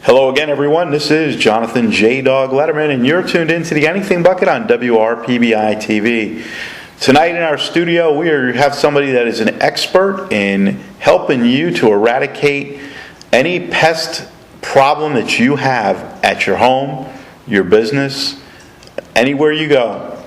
Hello again, everyone. This is Jonathan J. Dog Lederman, and you're tuned into the Anything Bucket on WRPBI TV. Tonight in our studio, we have somebody that is an expert in helping you to eradicate any pest problem that you have at your home, your business, anywhere you go.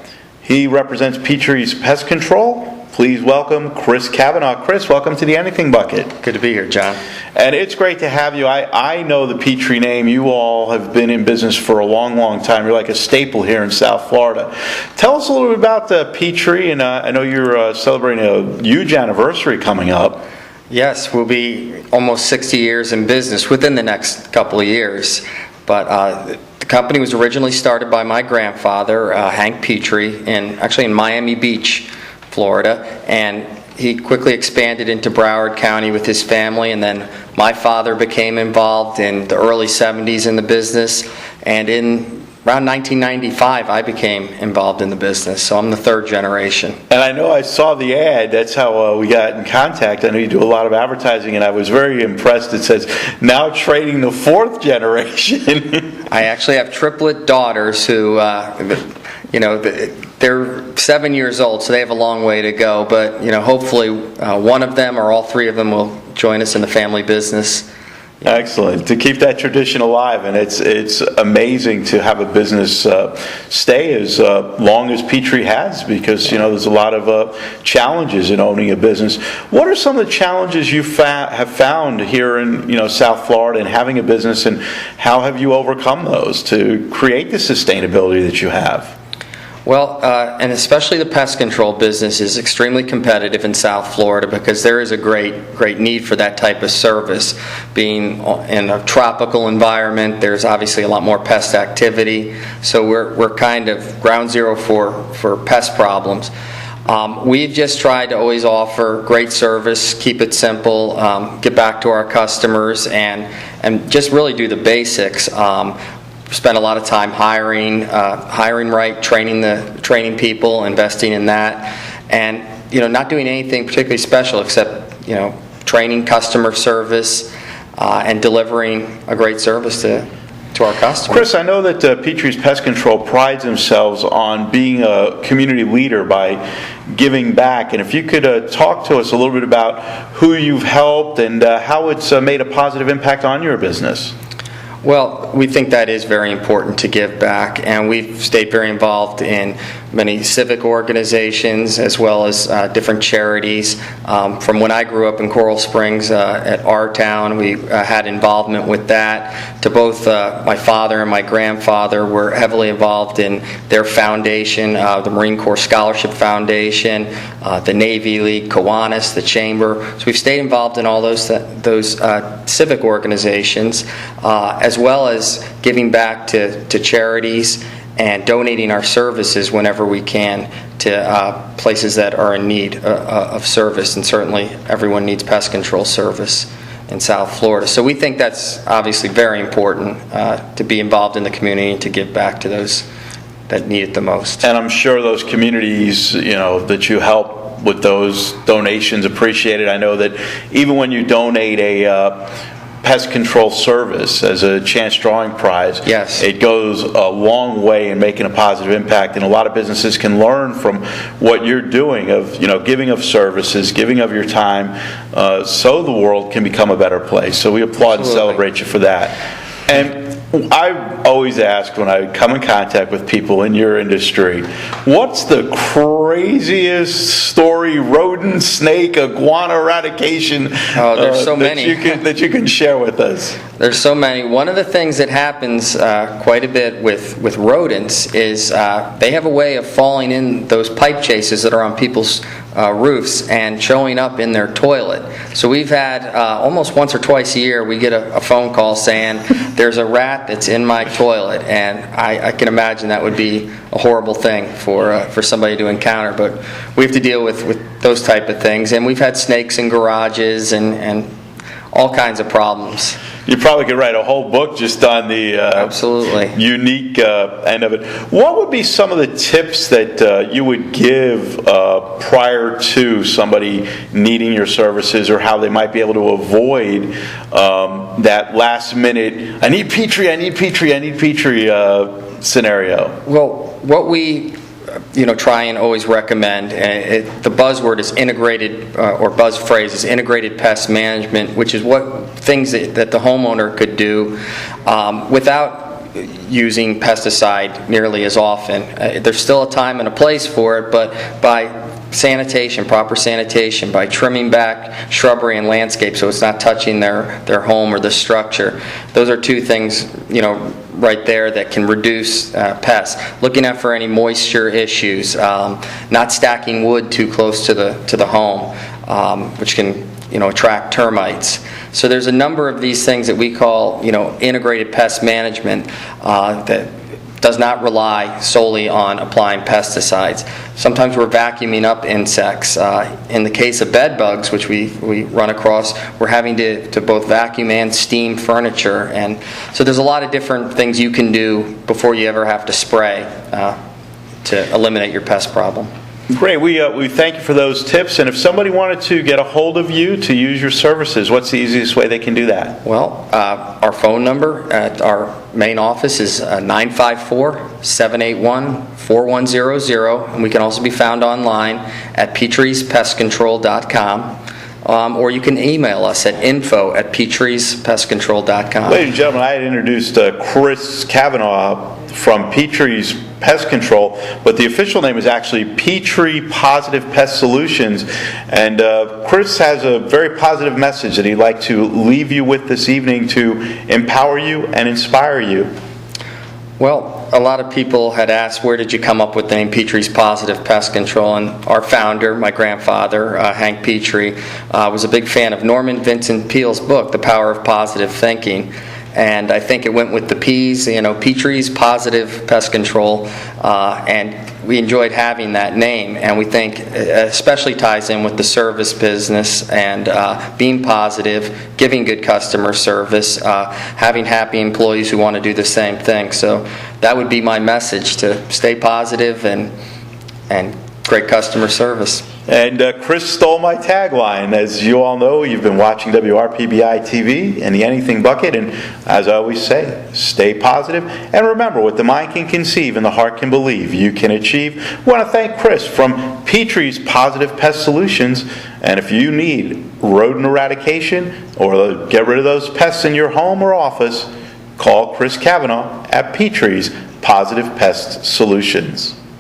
He represents Petri's Pest Control. Please welcome Chris Cavanagh. Chris, welcome to the Anything Bucket. Good to be here, John. And it's great to have you. I know the Petri name. You all have been in business for a long, long time. You're like a staple here in South Florida. Tell us a little bit about Petri, and I know you're celebrating a huge anniversary coming up. Yes, we'll be almost 60 years in business within the next couple of years. But the company was originally started by my grandfather, Hank Petri, in Miami Beach, Florida, and he quickly expanded into Broward County with his family, and then my father became involved in the early 70s in the business, and in around 1995 I became involved in the business, so I'm the third generation. And I know I saw the ad, that's how we got in contact. I know you do a lot of advertising, and I was very impressed. It says, now training the fourth generation. I actually have triplet daughters who, they're 7 years old, so they have a long way to go. But hopefully, one of them or all three of them will join us in the family business. Excellent. To keep that tradition alive, and it's amazing to have a business stay as long as Petri has, because there's a lot of challenges in owning a business. What are some of the challenges you have found here in South Florida in having a business, and how have you overcome those to create the sustainability that you have? Well, and especially the pest control business is extremely competitive in South Florida because there is a great need for that type of service. Being in a tropical environment, there's obviously a lot more pest activity, so we're kind of ground zero for pest problems. We've just tried to always offer great service, keep it simple, get back to our customers, and just really do the basics. Spend a lot of time hiring right, training people, investing in that, and not doing anything particularly special except training customer service and delivering a great service to our customers. Chris, I know that Petri's Pest Control prides themselves on being a community leader by giving back, and if you could talk to us a little bit about who you've helped and how it's made a positive impact on your business. Well, we think that is very important to give back, and we've stayed very involved in many civic organizations as well as different charities. From when I grew up in Coral Springs at our town, we had involvement with that. To both my father and my grandfather were heavily involved in their foundation, the Marine Corps Scholarship Foundation, the Navy League, Kiwanis, the Chamber. So we've stayed involved in all those civic organizations, as well as giving back to charities and donating our services whenever we can to places that are in need of service. And certainly everyone needs pest control service in South Florida. So we think that's obviously very important to be involved in the community and to give back to those that need it the most. And I'm sure those communities, that you help with those donations appreciate it. I know that even when you donate a pest control service as a chance drawing prize, yes, it goes a long way in making a positive impact, and a lot of businesses can learn from what you're doing of giving of services, giving of your time, so the world can become a better place. So we applaud and celebrate you for that. And I always ask when I come in contact with people in your industry, what's the craziest story, rodent, snake, iguana eradication there's so many that you can share with us? There's so many. One of the things that happens quite a bit with rodents is they have a way of falling in those pipe chases that are on people's roofs and showing up in their toilet. So we've had almost once or twice a year we get a phone call saying there's a rat that's in my toilet, and I can imagine that would be a horrible thing for somebody to encounter, but we have to deal with those type of things. And we've had snakes in garages and all kinds of problems. You probably could write a whole book just on the Absolutely. unique end of it. What would be some of the tips that you would give prior to somebody needing your services, or how they might be able to avoid that last minute, I need Petri scenario? Well, what we try and always recommend, the buzzword is integrated, or buzz phrase is integrated pest management, which is what things that the homeowner could do without using pesticide nearly as often. There's still a time and a place for it, but by sanitation, proper sanitation, by trimming back shrubbery and landscape so it's not touching their home or the structure. Those are two things, right there that can reduce pests. Looking out for any moisture issues, not stacking wood too close to the home, which can attract termites. So there's a number of these things that we call integrated pest management that does not rely solely on applying pesticides. Sometimes we're vacuuming up insects. In the case of bed bugs, which we run across, we're having to both vacuum and steam furniture. And so there's a lot of different things you can do before you ever have to spray to eliminate your pest problem. Great. We thank you for those tips. And if somebody wanted to get a hold of you to use your services, what's the easiest way they can do that? Well, our phone number at our main office is 954-781-4100, and we can also be found online at petrispestcontrol.com. Or you can email us at info@petrispestcontrol.com. Ladies and gentlemen, I had introduced Chris Cavanagh from Petri's Pest Control, but the official name is actually Petri Positive Pest Solutions. And Chris has a very positive message that he'd like to leave you with this evening to empower you and inspire you. Well, a lot of people had asked, where did you come up with the name Petri's Positive Pest Control? And our founder, my grandfather, Hank Petri, was a big fan of Norman Vincent Peale's book, The Power of Positive Thinking. And I think it went with the P's, Petri's Positive Pest Control, and we enjoyed having that name. And we think it especially ties in with the service business and being positive, giving good customer service, having happy employees who want to do the same thing. So that would be my message, to stay positive and great customer service. And Chris stole my tagline. As you all know, you've been watching WRPBI TV and the Anything Bucket, and as I always say, stay positive. And remember, what the mind can conceive and the heart can believe, you can achieve. We want to thank Chris from Petri's Positive Pest Solutions. And if you need rodent eradication or get rid of those pests in your home or office, call Chris Cavanagh at Petri's Positive Pest Solutions.